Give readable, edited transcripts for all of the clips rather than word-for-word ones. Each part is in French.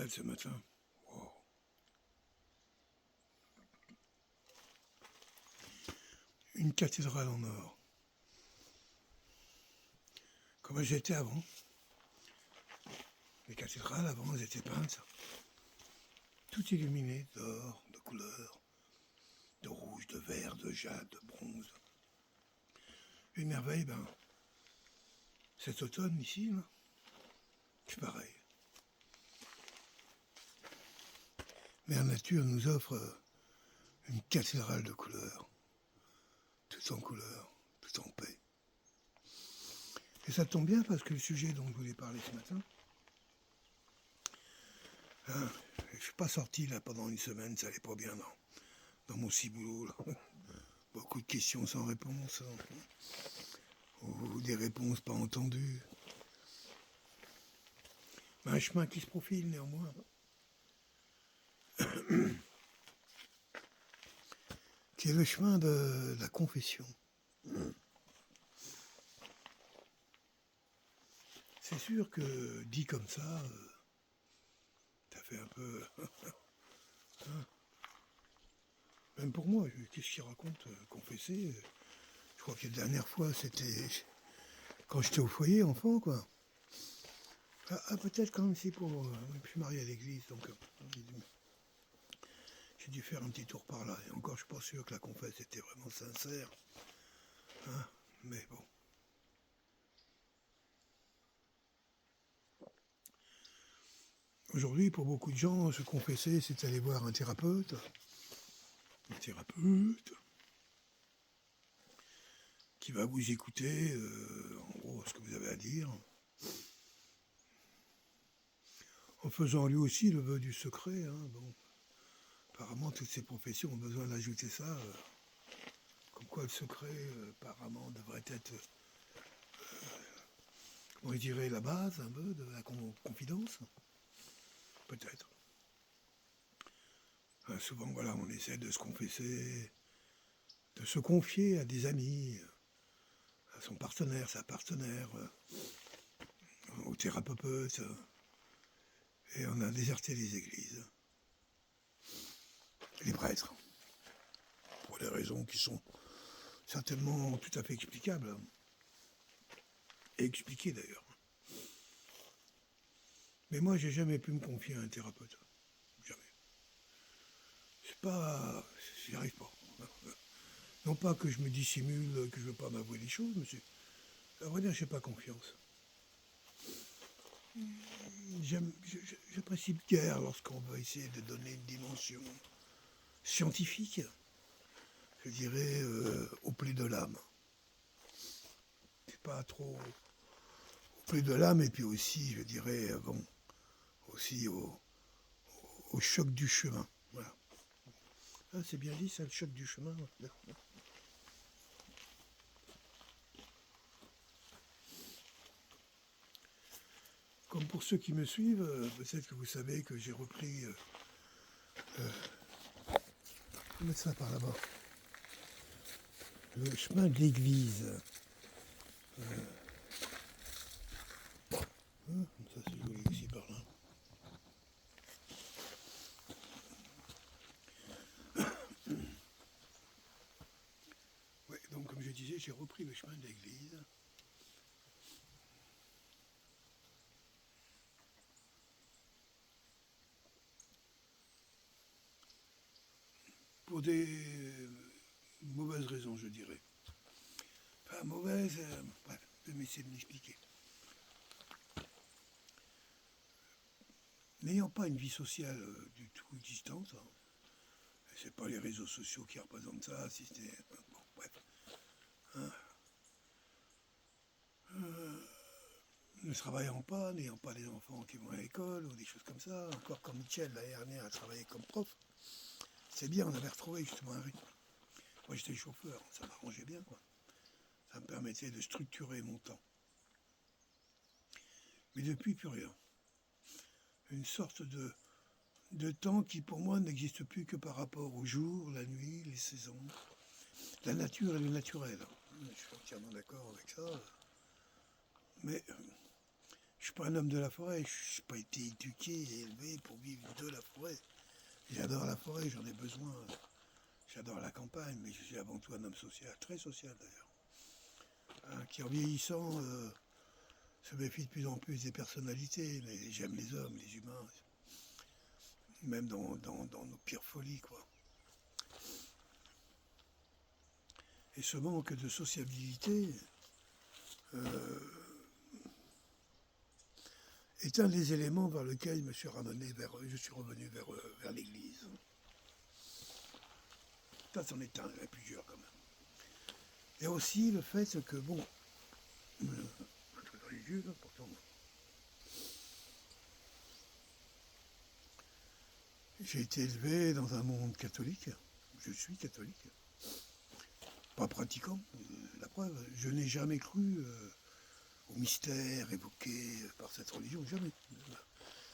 regarde ce matin. Wow. Une cathédrale en or. Comme elles étaient avant. Les cathédrales avant, elles étaient peintes. Tout illuminé d'or, de couleurs, de rouge, de vert, de jade, de bronze. Une merveille, cet automne ici, là, c'est pareil. Mère Nature nous offre une cathédrale de couleurs, tout en couleurs, tout en paix. Et ça tombe bien parce que le sujet dont je voulais parler ce matin, je ne suis pas sorti là pendant une semaine, ça allait pas bien dans mon ciboulot. Là. Beaucoup de questions sans réponse, ou des réponses pas entendues. Mais un chemin qui se profile néanmoins. Qui est le chemin de la confession. C'est sûr que dit comme ça fait un peu... Même pour moi, qu'est-ce qu'il raconte confesser je crois que la dernière fois, c'était quand j'étais au foyer, enfant, quoi. Peut-être quand même si pour... je suis marié à l'église, donc j'ai dû faire un petit tour par là. Et encore, je suis pas sûr que la confesse était vraiment sincère. Mais bon. Aujourd'hui, pour beaucoup de gens, se confesser, c'est aller voir un thérapeute. Un thérapeute qui va vous écouter, en gros, ce que vous avez à dire. En faisant lui aussi le vœu du secret. Bon. Apparemment, toutes ces professions ont besoin d'ajouter ça. Comme quoi le secret, apparemment, devrait être, comment je dirais, la base un peu de la confidence. Peut-être. Souvent, voilà, on essaie de se confesser, de se confier à des amis, à son partenaire, sa partenaire, au thérapeute. Et on a déserté les églises. Les prêtres. Pour des raisons qui sont certainement tout à fait explicables. Et expliquées d'ailleurs. Mais moi, j'ai jamais pu me confier à un thérapeute. Jamais. C'est pas... J'y arrive pas. Non pas que je me dissimule, que je veux pas m'avouer des choses, mais à vrai dire, j'ai pas confiance. J'apprécie guère lorsqu'on va essayer de donner une dimension scientifique, je dirais, au pli de l'âme. C'est pas trop au pli de l'âme, et puis aussi, je dirais, bon, aussi au choc du chemin. Voilà. Ah, c'est bien dit, ça, le choc du chemin. Comme pour ceux qui me suivent, peut-être que vous savez que j'ai repris... je vais mettre ça par là-bas. Le chemin de l'église. Ça c'est joli aussi par là. Ouais, donc comme je disais, j'ai repris le chemin de l'église. Pour des mauvaises raisons, je dirais. Enfin, mauvaises, bref, je vais essayer de m'expliquer. N'ayant pas une vie sociale du tout existante, c'est pas les réseaux sociaux qui représentent ça, si c'était... bon, bref. Ne travaillant pas, n'ayant pas des enfants qui vont à l'école, ou des choses comme ça, encore comme Michel, l'année dernière, a travaillé comme prof, c'est bien, on avait retrouvé justement un rythme. Moi, j'étais chauffeur, ça m'arrangeait bien, quoi. Ça me permettait de structurer mon temps. Mais depuis, plus rien. Une sorte de temps qui, pour moi, n'existe plus que par rapport au jour, la nuit, les saisons, la nature et le naturel. Je suis entièrement d'accord avec ça. Mais je suis pas un homme de la forêt, je n'ai pas été éduqué et élevé pour vivre de la forêt. J'adore la forêt, j'en ai besoin. J'adore la campagne, mais je suis avant tout un homme social, très social d'ailleurs, hein, qui en vieillissant se méfie de plus en plus des personnalités, mais j'aime les hommes, les humains, même dans nos pires folies, quoi. Et ce manque de sociabilité est un des éléments vers lequel je suis revenu vers l'Église. Ça, c'en est un, il y en a plusieurs quand même. Et aussi le fait que, bon, un truc religieux, là, pourtant, j'ai été élevé dans un monde catholique, je suis catholique, pas pratiquant, la preuve, je n'ai jamais cru au mystère évoqué par cette religion, jamais.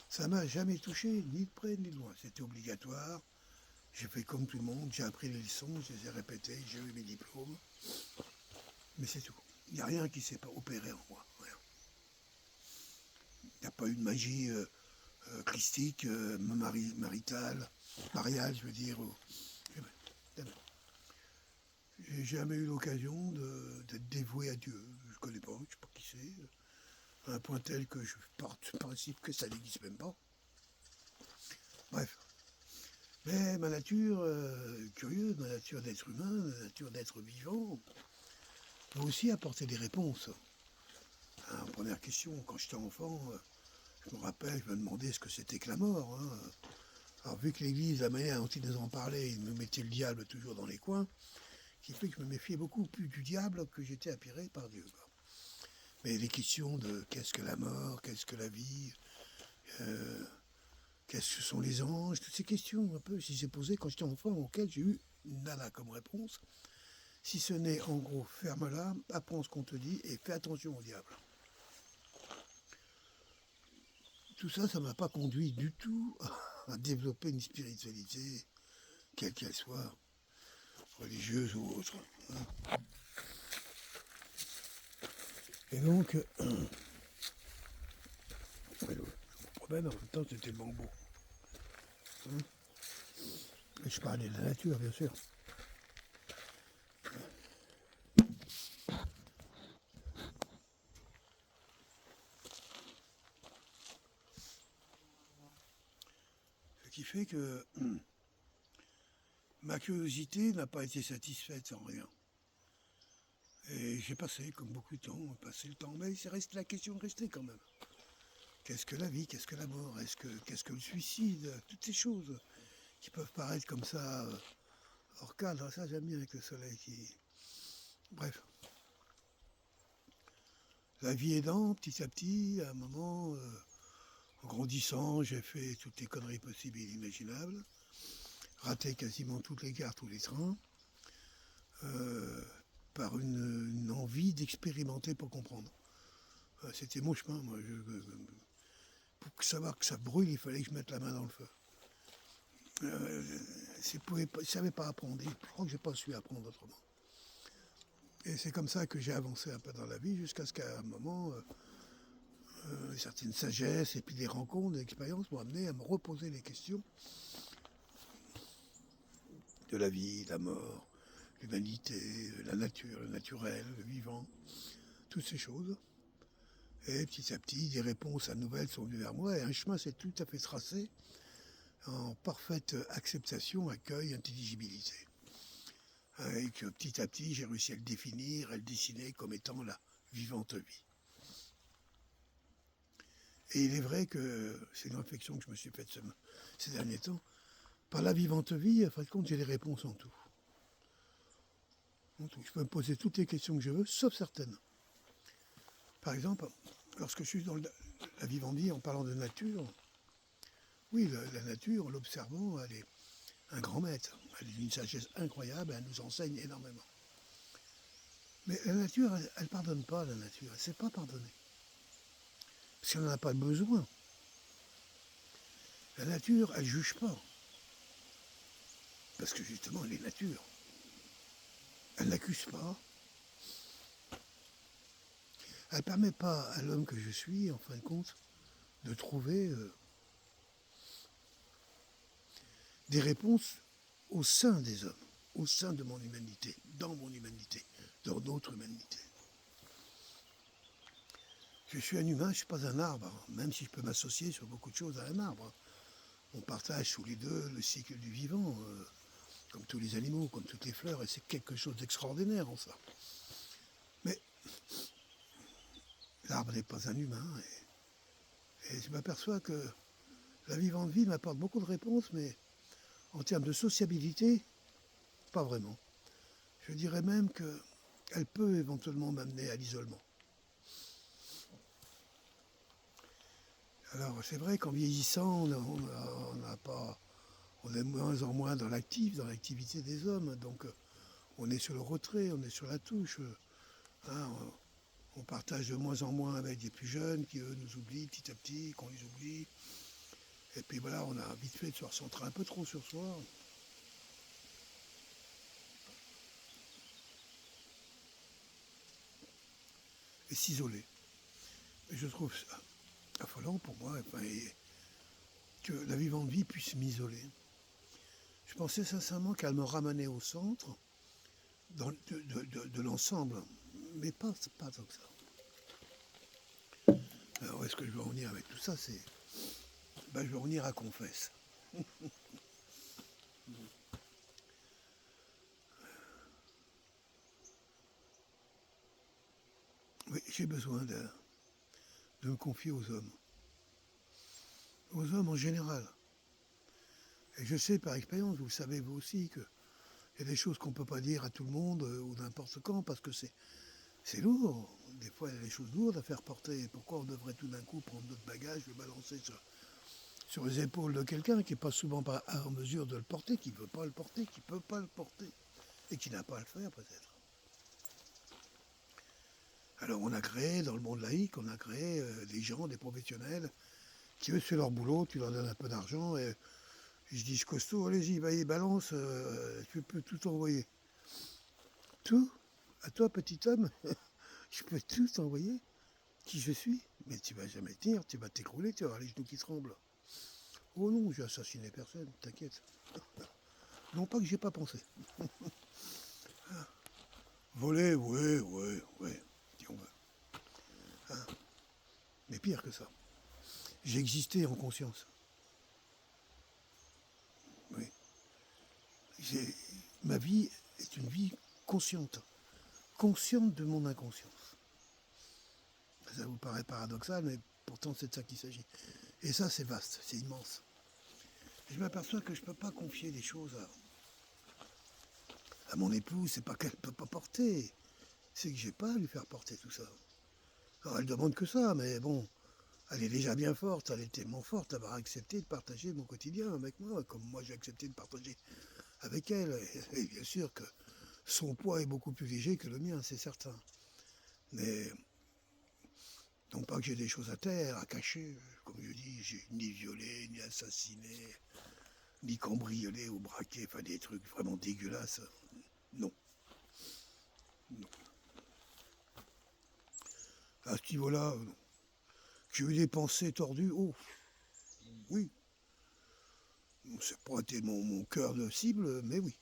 Ça m'a jamais touché, ni de près ni de loin, c'était obligatoire. J'ai fait comme tout le monde, j'ai appris les leçons, je les ai répétées, j'ai eu mes diplômes. Mais c'est tout. Il n'y a rien qui s'est pas opéré en moi. Rien. Il n'y a pas eu de magie christique, mariale, je veux dire. Jamais. J'ai jamais eu l'occasion d'être dévoué à Dieu. Je ne connais pas, je ne sais pas qui c'est. À un point tel que je pars du principe que ça n'existe même pas. Bref. Mais ma nature curieuse, ma nature d'être humain, ma nature d'être vivant, va aussi apporter des réponses. Hein, première question, quand j'étais enfant, je me rappelle, je me demandais ce que c'était que la mort. Hein. Alors vu que l'Église, la manière dont ils nous en parlaient, ils me mettaient le diable toujours dans les coins, ce qui fait que je me méfiais beaucoup plus du diable que j'étais attiré par Dieu. Quoi. Mais les questions de qu'est-ce que la mort, qu'est-ce que la vie, qu'est-ce que sont les anges, toutes ces questions un peu, si j'ai posé quand j'étais enfant, auxquelles j'ai eu nada comme réponse, si ce n'est en gros, ferme-la, apprends ce qu'on te dit et fais attention au diable. Tout ça, ça ne m'a pas conduit du tout à développer une spiritualité, quelle qu'elle soit, religieuse ou autre. Et donc, le problème, en même temps, c'était le bambou. Et je parlais de la nature, bien sûr. Ce qui fait que ma curiosité n'a pas été satisfaite en rien. Et j'ai passé, comme beaucoup de temps, passé le temps, mais c'est resté la question de rester quand même. Qu'est-ce que la vie, qu'est-ce que la mort, qu'est-ce que le suicide, toutes ces choses qui peuvent paraître comme ça hors cadre, ça j'aime bien avec le soleil qui... Bref. La vie aidant, petit à petit, à un moment, en grandissant, j'ai fait toutes les conneries possibles et inimaginables, raté quasiment toutes les gares, tous les trains, par une envie d'expérimenter pour comprendre. C'était mon chemin, moi. Pour savoir que ça brûle, il fallait que je mette la main dans le feu. Je ne savais pas apprendre, je crois que je n'ai pas su apprendre autrement. Et c'est comme ça que j'ai avancé un peu dans la vie, jusqu'à ce qu'à un moment, une certaine sagesse et puis des rencontres, des expériences m'ont amené à me reposer les questions de la vie, la mort, l'humanité, la nature, le naturel, le vivant, toutes ces choses. Et petit à petit, des réponses à nouvelles sont venues vers moi et un chemin s'est tout à fait tracé en parfaite acceptation, accueil, intelligibilité. Et que petit à petit, j'ai réussi à le définir, à le dessiner comme étant la vivante vie. Et il est vrai que c'est une réflexion que je me suis faite ces derniers temps. Par la vivante vie, à fin de compte, j'ai les réponses en tout. Je peux me poser toutes les questions que je veux, sauf certaines. Par exemple, lorsque je suis dans la vivante vie en parlant de nature, oui, la nature, en l'observant, elle est un grand maître. Elle est d'une sagesse incroyable, elle nous enseigne énormément. Mais la nature, elle ne pardonne pas, la nature. Elle ne sait pas pardonner. Parce qu'elle n'en a pas besoin. La nature, elle ne juge pas. Parce que justement, elle est nature. Elle n'accuse pas. elle ne permet pas à l'homme que je suis, en fin de compte, de trouver des réponses au sein des hommes, au sein de mon humanité, dans notre humanité. Je suis un humain, je ne suis pas un arbre, même si je peux m'associer sur beaucoup de choses à un arbre. On partage tous les deux le cycle du vivant, comme tous les animaux, comme toutes les fleurs, et c'est quelque chose d'extraordinaire en ça. Mais l'arbre n'est pas un humain, et je m'aperçois que la vivante vie m'apporte beaucoup de réponses, mais en termes de sociabilité, pas vraiment. Je dirais même qu'elle peut éventuellement m'amener à l'isolement. Alors c'est vrai qu'en vieillissant, on est moins en moins dans l'activité des hommes, donc on est sur le retrait, on est sur la touche. Hein, on partage de moins en moins avec des plus jeunes qui eux nous oublient petit à petit, qu'on les oublie. Et puis voilà, on a vite fait de se recentrer un peu trop sur soi. Et s'isoler. Et je trouve ça affolant pour moi, que la vivante vie puisse m'isoler. Je pensais sincèrement qu'elle me ramenait au centre de l'ensemble, mais pas tant que ça. Alors où est-ce que je veux en venir avec tout ça? Je veux en venir à Confesse. Oui, j'ai besoin de me confier aux hommes en général. Et je sais par expérience, vous le savez vous aussi, qu'il y a des choses qu'on ne peut pas dire à tout le monde ou n'importe quand parce que c'est lourd. Des fois, il y a des choses lourdes à faire porter. Pourquoi on devrait tout d'un coup prendre notre bagage, le balancer sur les épaules de quelqu'un qui n'est pas souvent pas en mesure de le porter, qui ne veut pas le porter, qui ne peut pas le porter et qui n'a pas à le faire peut-être. Alors on a créé, dans le monde laïque, on a créé des gens, des professionnels, qui eux, c'est leur boulot, tu leur donnes un peu d'argent et ils disent costaud, allez-y, balance, tu peux tout envoyer. Tout? À toi, petit homme, je peux tout t'envoyer? Qui je suis? Mais tu vas jamais tenir, tu vas t'écrouler, tu vas avoir les genoux qui tremblent. Oh non, j'ai assassiné personne, t'inquiète. Non pas que j'ai pas pensé. Voler, ouais, si on veut. Hein. Mais pire que ça. J'ai existé en conscience. Oui. Ma vie est une vie consciente. Consciente de mon inconscience. Ça vous paraît paradoxal, mais pourtant c'est de ça qu'il s'agit. Et ça, c'est vaste, c'est immense. Et je m'aperçois que je ne peux pas confier des choses à mon épouse, c'est pas qu'elle ne peut pas porter, c'est que j'ai pas à lui faire porter tout ça. Alors elle demande que ça, mais bon, elle est déjà bien forte, elle est tellement forte d'avoir accepté de partager mon quotidien avec moi, comme moi j'ai accepté de partager avec elle. Et bien sûr que son poids est beaucoup plus léger que le mien, c'est certain. Mais non pas que j'ai des choses à taire, à cacher, comme je dis, j'ai ni violé, ni assassiné, ni cambriolé ou braqué, enfin des trucs vraiment dégueulasses. Non. Non. À ce niveau-là, non. J'ai eu des pensées tordues, oh, oui. C'est pas été mon cœur de cible, mais oui.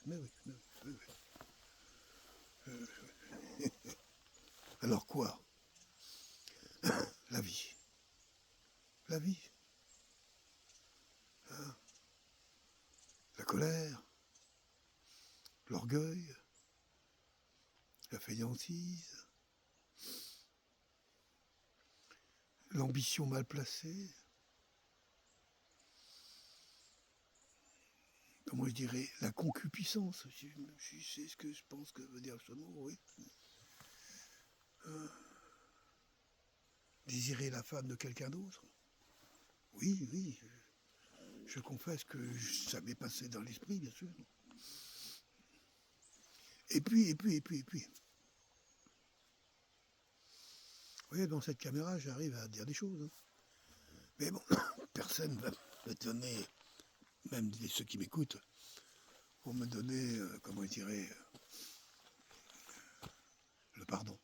Alors quoi? La vie. La vie. Hein, la colère, l'orgueil, la fainéantise, l'ambition mal placée. Comment je dirais? La concupiscence, si c'est ce que je pense que veut dire ce mot, oui. Désirer la femme de quelqu'un d'autre. Oui, je confesse que ça m'est passé dans l'esprit, bien sûr. Et puis. Vous voyez, dans cette caméra, j'arrive à dire des choses. Hein. Mais bon, personne ne va me donner, même ceux qui m'écoutent, pour me donner, comment je dirais, le pardon.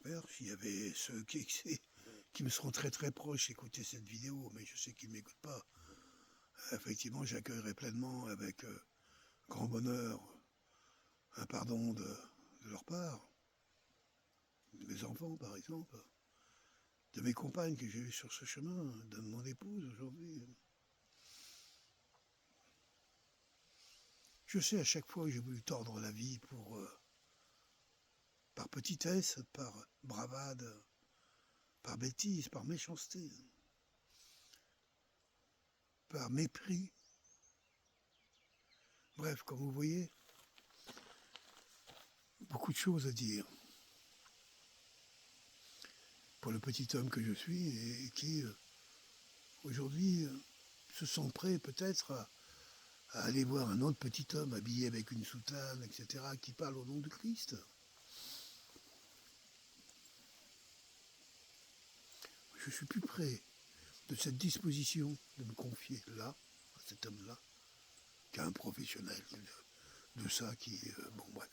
j'espère. S'il y avait ceux qui me seront très très proches écouter cette vidéo, mais je sais qu'ils ne m'écoutent pas. Effectivement, j'accueillerai pleinement avec grand bonheur un pardon de leur part, de mes enfants par exemple, de mes compagnes que j'ai eues sur ce chemin, de mon épouse aujourd'hui. Je sais à chaque fois que j'ai voulu tordre la vie par petitesse, par bravade, par bêtise, par méchanceté, par mépris. Bref, comme vous voyez, beaucoup de choses à dire pour le petit homme que je suis et qui, aujourd'hui, se sent prêt peut-être à aller voir un autre petit homme habillé avec une soutane, etc., qui parle au nom de Christ. Je suis plus près de cette disposition de me confier là, à cet homme-là, qu'à un professionnel de ça qui... bon, bref.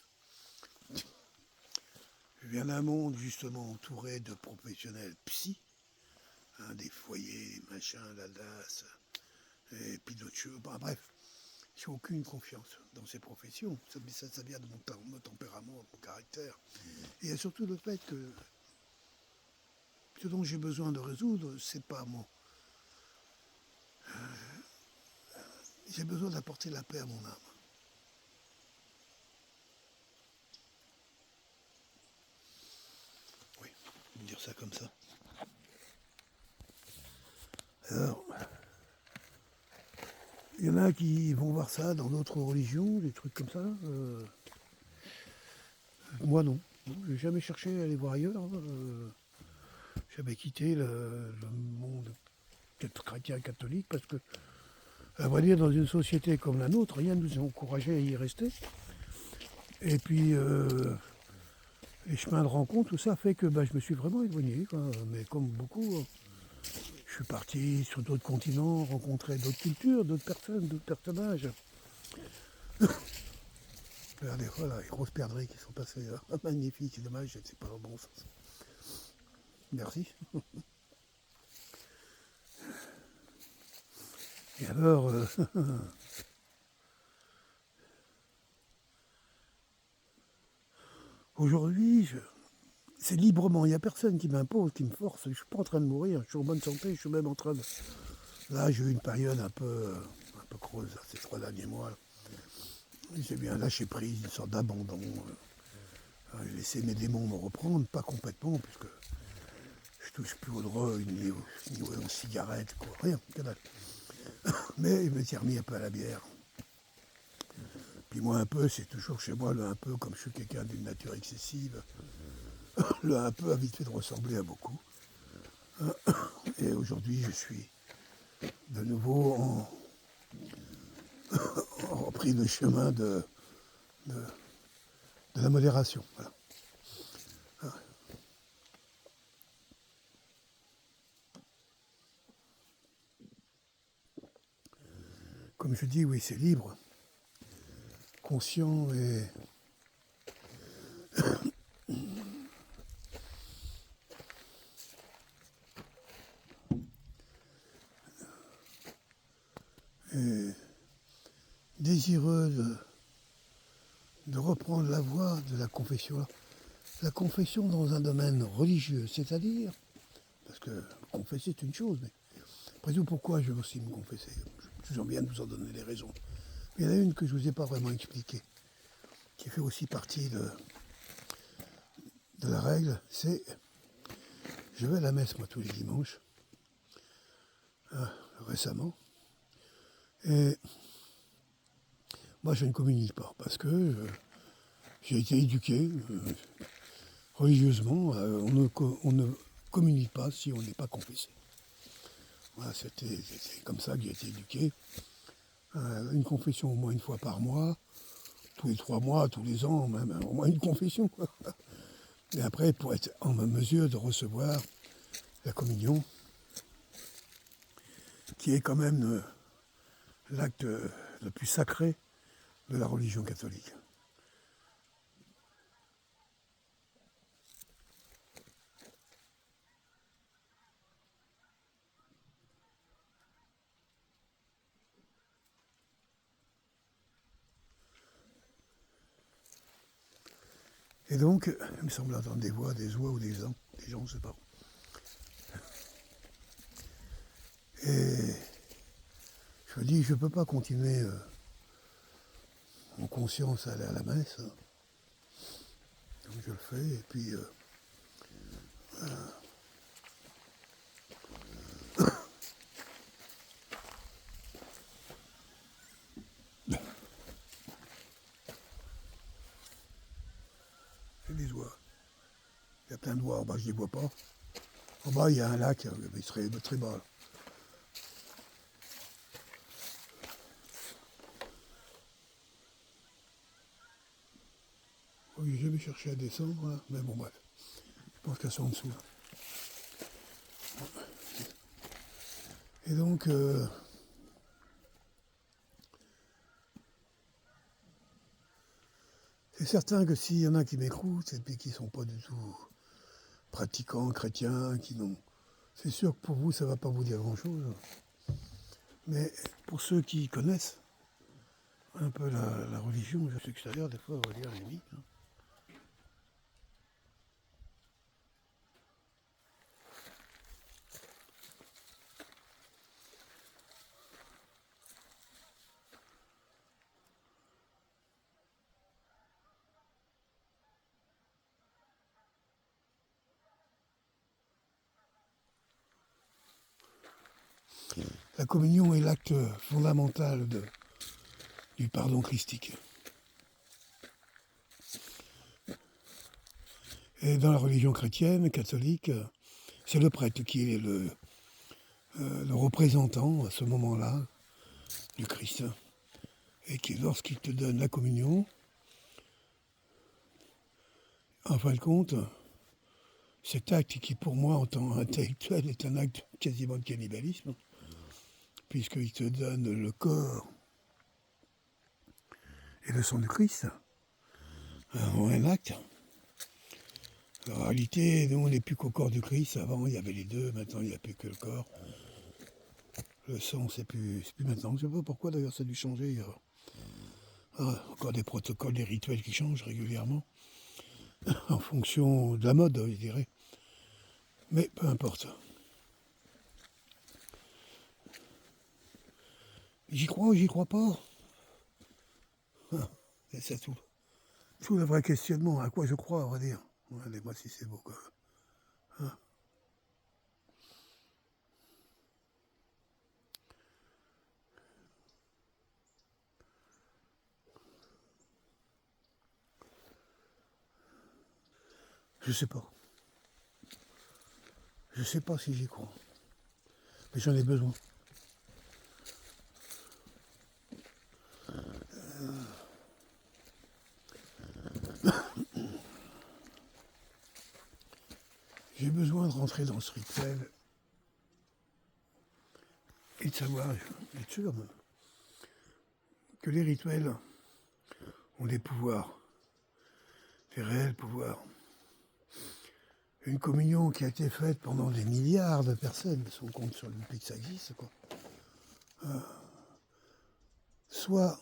Je viens d'un monde justement entouré de professionnels psy, hein, des foyers, machin, la DAS, et puis d'autres choses. Bon, bref, j'ai aucune confiance dans ces professions. Ça vient de mon tempérament, de mon caractère. Et il y a surtout le fait que ce dont j'ai besoin de résoudre, c'est pas moi. J'ai besoin d'apporter la paix à mon âme. Oui, on peut dire ça comme ça. Alors, il y en a qui vont voir ça dans d'autres religions, des trucs comme ça. Moi non. J'ai jamais cherché à aller voir ailleurs. J'avais quitté le monde chrétien catholique parce que, à vrai dire, dans une société comme la nôtre, rien ne nous a encouragé à y rester. Et puis, les chemins de rencontre, tout ça fait que je me suis vraiment éloigné, quoi. Mais comme beaucoup, je suis parti sur d'autres continents, rencontrer d'autres cultures, d'autres personnes, d'autres personnages. Regardez, voilà, les grosses perdrix qui sont passées. Magnifique, c'est dommage, c'est pas dans le bon sens. Merci. Et alors, aujourd'hui, c'est librement, il n'y a personne qui m'impose, qui me force. Je ne suis pas en train de mourir, je suis en bonne santé, je suis même en train de... Là, j'ai eu une période un peu creuse, ces 3 derniers mois. J'ai bien lâché prise, une sorte d'abandon. J'ai laissé mes démons me reprendre, pas complètement, puisque je touche plus aux drogues, ni aux cigarettes, quoi. Rien, que dalle. Mais je me suis remis un peu à la bière. Puis moi, un peu, c'est toujours chez moi, le un peu, comme je suis quelqu'un d'une nature excessive, le un peu a vite fait de ressembler à beaucoup. Et aujourd'hui, je suis de nouveau repris le chemin de la modération. Voilà. Comme je dis, oui, c'est libre, conscient et désireux de reprendre la voie de la confession. La confession dans un domaine religieux, c'est-à-dire, parce que confesser c'est une chose, mais après tout, pourquoi je veux aussi me confesser? J'en viens de vous en donner les raisons. Mais il y en a une que je ne vous ai pas vraiment expliquée, qui fait aussi partie de la règle, c'est, je vais à la messe moi tous les dimanches, récemment, et moi je ne communie pas, parce que j'ai été éduqué religieusement, on ne communie pas si on n'est pas confessé. Voilà, c'est comme ça que j'ai été éduqué. Une confession au moins une fois par mois, tous les 3 mois, tous les ans, même au moins une confession. Et après, pour être en mesure de recevoir la communion, qui est quand même l'acte le plus sacré de la religion catholique. Et donc, il me semble entendre des voix, des oies ou des gens, je ne sais pas. Et je me dis, je ne peux pas continuer en conscience à aller à la messe. Donc je le fais, et puis c'est des oies. Il y a plein de oies en bas, je ne les vois pas. En bas, il y a un lac, mais il serait très bas. Oui, j'ai jamais cherché à descendre, hein, mais bon, bref. Je pense qu'elles sont en dessous. Là. Et donc, c'est certain que s'il y en a qui m'écoutent et puis qui ne sont pas du tout pratiquants, chrétiens, qui n'ont... C'est sûr que pour vous, ça ne va pas vous dire grand-chose. Mais pour ceux qui connaissent un peu la religion, je suis extérieur, des fois, on va dire les mythes. Hein. La communion est l'acte fondamental du pardon christique. Et dans la religion chrétienne, catholique, c'est le prêtre qui est le représentant à ce moment-là du Christ. Et qui, lorsqu'il te donne la communion, en fin de compte, cet acte qui pour moi en tant qu'intellectuel est un acte quasiment de cannibalisme, puisqu'il te donne le corps et le sang du Christ en un acte. En réalité, nous, on n'est plus qu'au corps du Christ. Avant, il y avait les deux. Maintenant, il n'y a plus que le corps. Le sang, c'est plus maintenant. Je ne sais pas pourquoi, d'ailleurs, ça a dû changer. Il y a encore des protocoles, des rituels qui changent régulièrement. En fonction de la mode, je dirais. Mais peu importe. J'y crois ou j'y crois pas. C'est ça tout. Tout le vrai questionnement. À quoi je crois, on va dire. Regardez-moi si c'est beau, quoi. Hein. Je sais pas. Je sais pas si j'y crois. Mais j'en ai besoin. J'ai besoin de rentrer dans ce rituel et de savoir, être sûr même, que les rituels ont des pouvoirs, des réels pouvoirs. Une communion qui a été faite pendant des milliards de personnes, si on compte sur depuis que ça existe, quoi. Soit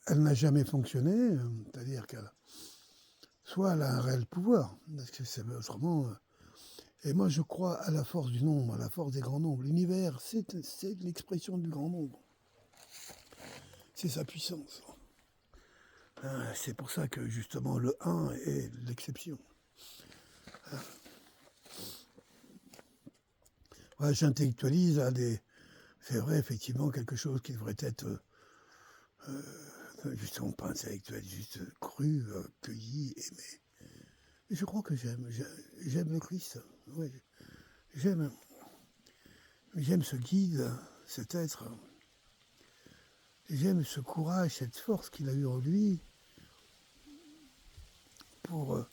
elle n'a jamais fonctionné, c'est-à-dire qu'elle, soit elle a un réel pouvoir, parce que c'est autrement. Et moi, je crois à la force du nombre, à la force des grands nombres. L'univers, c'est l'expression du grand nombre. C'est sa puissance. C'est pour ça que justement le 1 est l'exception. Ouais, j'intellectualise c'est vrai, effectivement, quelque chose qui devrait être justement pas intellectuel, juste cru, cueilli, aimé. Et je crois que j'aime le Christ. Ouais, j'aime ce guide, cet être. J'aime ce courage, cette force qu'il a eu en lui pour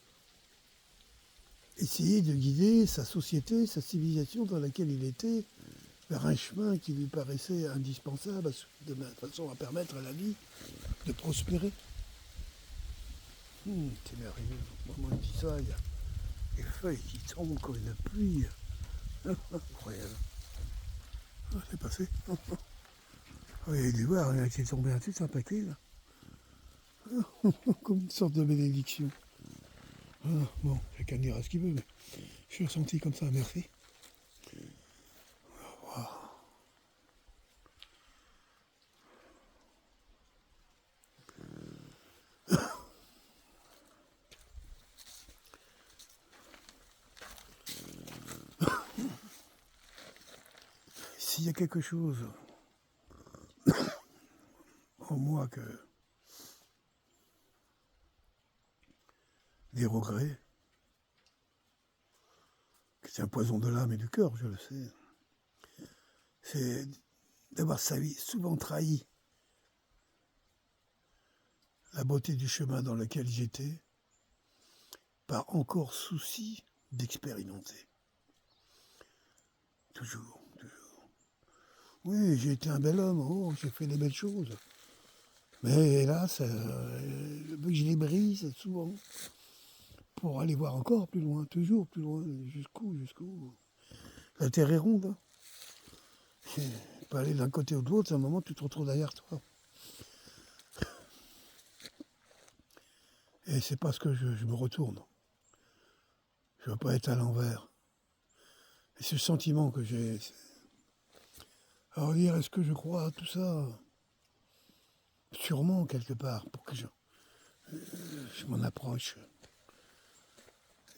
essayer de guider sa société, sa civilisation dans laquelle il était, vers un chemin qui lui paraissait indispensable de façon à permettre à la vie de prospérer. C'est merveilleux. Moi, je dis ça, il y a des feuilles qui tombent comme une pluie. Incroyable. C'est passé. Vous avez dû voir, il a été tombé un petit un paquet là. comme une sorte de bénédiction. Ah, bon, chacun dira ce qu'il veut, mais je suis ressenti comme ça, merci. Wow. S'il y a quelque chose en moi que des regrets, que c'est un poison de l'âme et du cœur, je le sais, c'est d'avoir souvent trahi la beauté du chemin dans lequel j'étais par encore souci d'expérimenter. Toujours, toujours. Oui, j'ai été un bel homme, oh, j'ai fait des belles choses. Mais hélas, je les brise souvent pour aller voir encore plus loin, toujours plus loin, jusqu'où. La terre est ronde. Hein. Tu peux aller d'un côté ou de l'autre, à un moment tu te retrouves derrière toi. Et c'est parce que je me retourne. Je ne veux pas être à l'envers. Et ce sentiment que j'ai. Alors dire, est-ce que je crois à tout ça? Sûrement quelque part, pour que je m'en approche.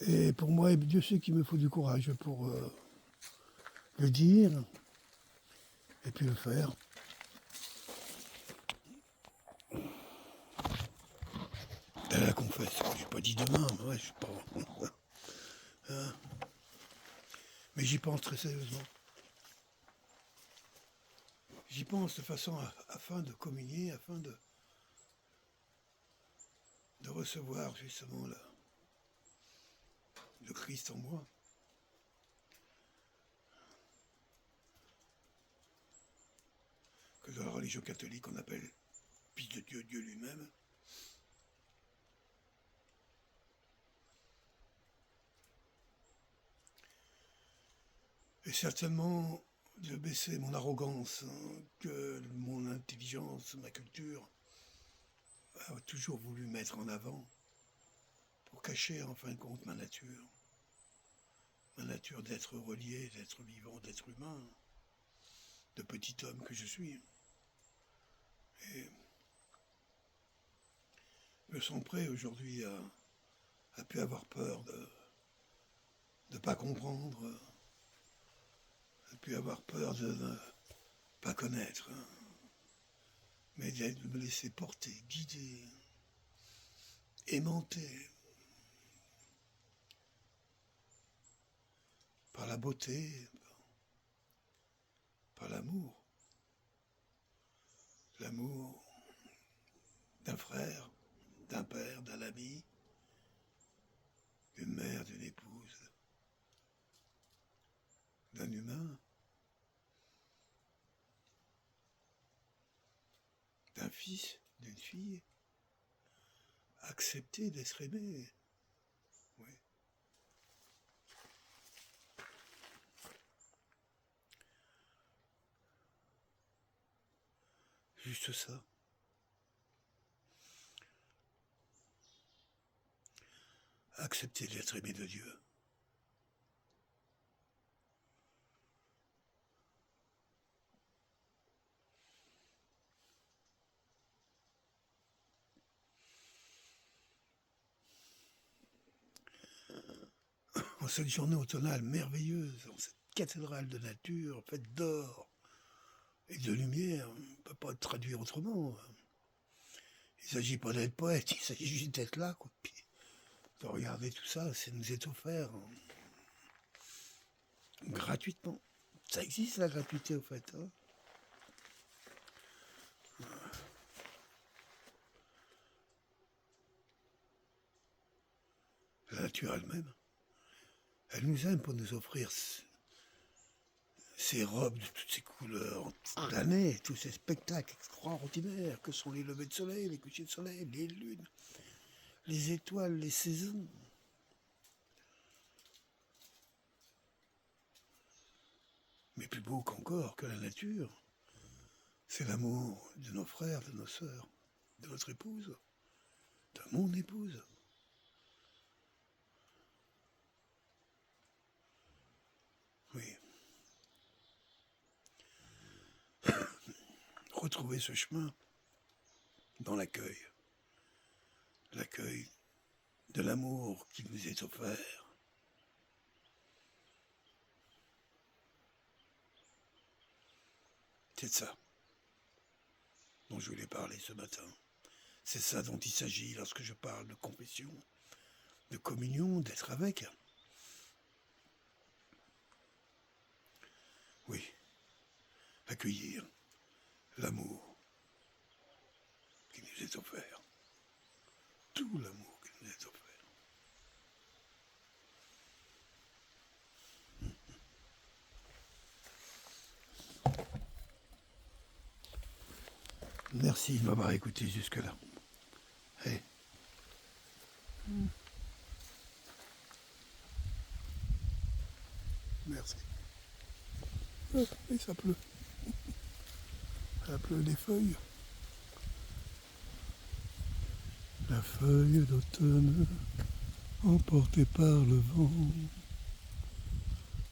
Et pour moi, Dieu sait qu'il me faut du courage pour le dire et puis le faire. À la confesse, je n'ai pas dit demain, mais ouais, je sais pas. Hein. Mais j'y pense très sérieusement. J'y pense de façon afin de communier, afin de recevoir justement le Christ en moi. Que dans la religion catholique on appelle Fils de Dieu, Dieu lui-même. Et certainement de baisser mon arrogance, hein, que mon intelligence, ma culture a toujours voulu mettre en avant pour cacher en fin de compte ma nature d'être relié, d'être vivant, d'être humain, de petit homme que je suis. Et je me sens prêt aujourd'hui à plus avoir peur de ne pas comprendre, de plus avoir peur de ne pas connaître, hein, mais de me laisser porter, guider, aimanter par la beauté, par l'amour. L'amour d'un frère, d'un père, d'un ami, d'une mère, d'une épouse, d'un humain, d'un fils, d'une fille. Accepter d'être aimé. Oui. Juste ça. Accepter d'être aimé de Dieu. En cette journée automnale merveilleuse, en cette cathédrale de nature faite d'or et de lumière, on ne peut pas traduire autrement. Il ne s'agit pas d'être poète, il s'agit juste d'être là, quoi. Puis, de regarder tout ça, ça nous est offert gratuitement. Ça existe la gratuité, au fait. Hein. La nature elle-même, elle nous aime pour nous offrir ces robes de toutes ces couleurs, toute l'année, tous ces spectacles extraordinaires que sont les levées de soleil, les couchers de soleil, les lunes, les étoiles, les saisons. Mais plus beau qu'encore que la nature, c'est l'amour de nos frères, de nos sœurs, de notre épouse. de mon épouse. Oui. Retrouver ce chemin dans l'accueil de l'amour qui nous est offert. C'est de ça dont je voulais parler ce matin. C'est ça dont il s'agit lorsque je parle de confession, de communion, d'être avec. Oui, accueillir l'amour qui nous est offert. Tout l'amour qui nous est offert. Merci de m'avoir écouté jusque-là. Hey. Merci. Et ça pleut. Ça pleut des feuilles. La feuille d'automne, emportée par le vent,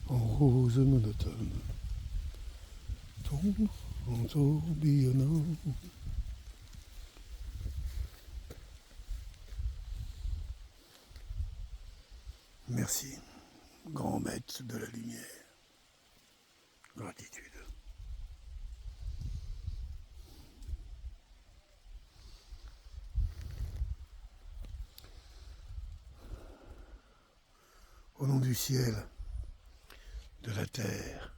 en rose monotone, tombe en tourbillonnant. Merci, grand maître de la lumière. Gratitude. Au nom du ciel, de la terre,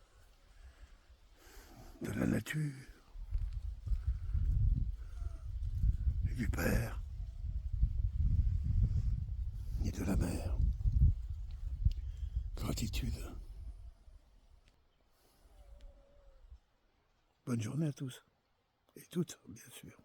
de la nature, et du Père, et de la Mère. Gratitude. Bonne journée à tous, et toutes, bien sûr.